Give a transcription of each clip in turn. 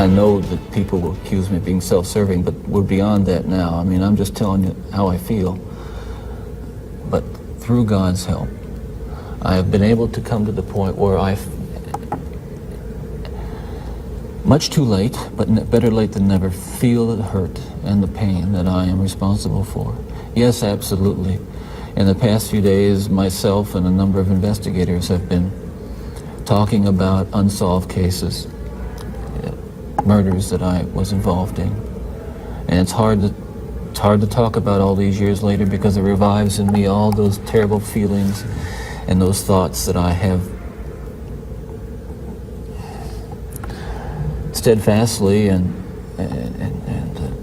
I know that people will accuse me of being self-serving, but we're beyond that now. I mean, I'm just telling you how I feel. But through God's help, I have been able to come to the point where much too late, but better late than never, feel the hurt and the pain that I am responsible for. Yes, absolutely. In the past few days, myself and a number of investigators have been talking about unsolved cases, murders that I was involved in. And it's hard to talk about all these years later because it revives in me all those terrible feelings and those thoughts that I have steadfastly and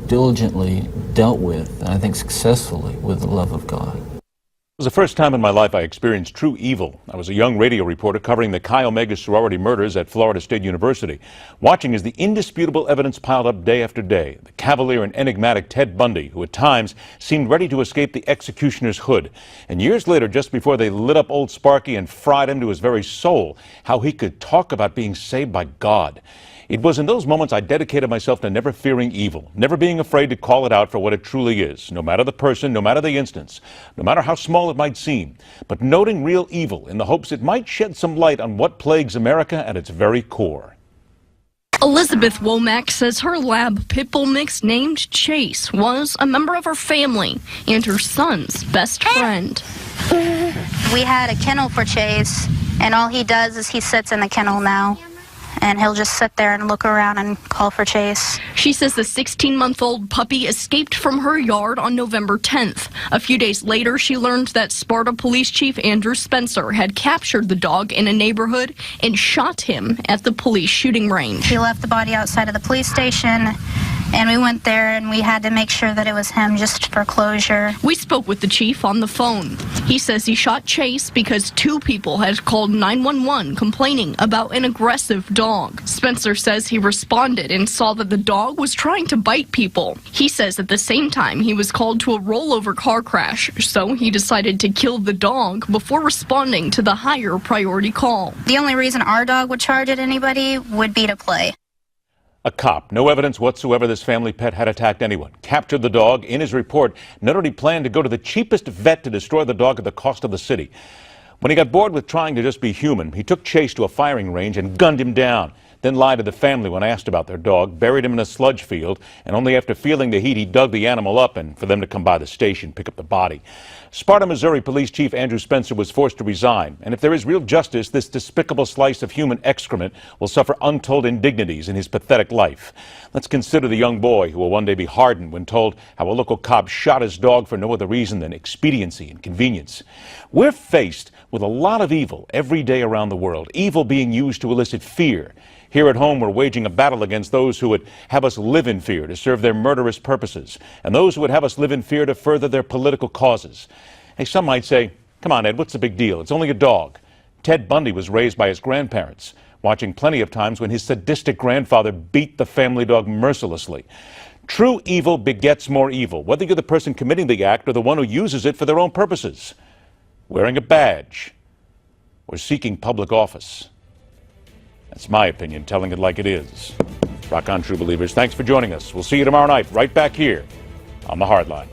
diligently dealt with, and I think successfully, with the love of God. It was the first time in my life I experienced true evil. I was a young radio reporter covering the Chi Omega sorority murders at Florida State University, watching as the indisputable evidence piled up day after day. The cavalier and enigmatic Ted Bundy, who at times seemed ready to escape the executioner's hood. And years later, just before they lit up old Sparky and fried him to his very soul, how he could talk about being saved by God. It was in those moments I dedicated myself to never fearing evil, never being afraid to call it out for what it truly is, no matter the person, no matter the instance, no matter how small it might seem, but noting real evil in the hopes it might shed some light on what plagues America at its very core. Elizabeth Womack says her lab pit bull mix named Chase was a member of her family and her son's best friend. We had a kennel for Chase, and all he does is he sits in the kennel now. And he'll just sit there and look around and call for Chase. She says the 16-month-old puppy escaped from her yard on November 10th. A few days later, she learned that Sparta Police Chief Andrew Spencer had captured the dog in a neighborhood and shot him at the police shooting range. He left the body outside of the police station, and we went there and we had to make sure that it was him just for closure. We spoke with the chief on the phone. He says he shot Chase because two people had called 911 complaining about an aggressive dog. Spencer says he responded and saw that the dog was trying to bite people. He says at the same time he was called to a rollover car crash, so he decided to kill the dog before responding to the higher priority call. The only reason our dog would charge at anybody would be to play. A cop, no evidence whatsoever this family pet had attacked anyone, captured the dog. In his report, noted he planned to go to the cheapest vet to destroy the dog at the cost of the city. When he got bored with trying to just be human, he took Chase to a firing range and gunned him down, then lied to the family when asked about their dog, buried him in a sludge field, and only after feeling the heat, he dug the animal up and for them to come by the station, pick up the body. Sparta, Missouri Police Chief Andrew Spencer was forced to resign, and if there is real justice, this despicable slice of human excrement will suffer untold indignities in his pathetic life. Let's consider the young boy who will one day be hardened when told how a local cop shot his dog for no other reason than expediency and convenience. We're faced with a lot of evil every day around the world, evil being used to elicit fear. Here at home, we're waging a battle against those who would have us live in fear to serve their murderous purposes, and those who would have us live in fear to further their political causes. Hey, some might say, come on, Ed, what's the big deal? It's only a dog. Ted Bundy was raised by his grandparents, watching plenty of times when his sadistic grandfather beat the family dog mercilessly. True evil begets more evil, whether you're the person committing the act or the one who uses it for their own purposes. Wearing a badge or seeking public office. That's my opinion, telling it like it is. Rock on, true believers. Thanks for joining us. We'll see you tomorrow night, right back here on The Hardline.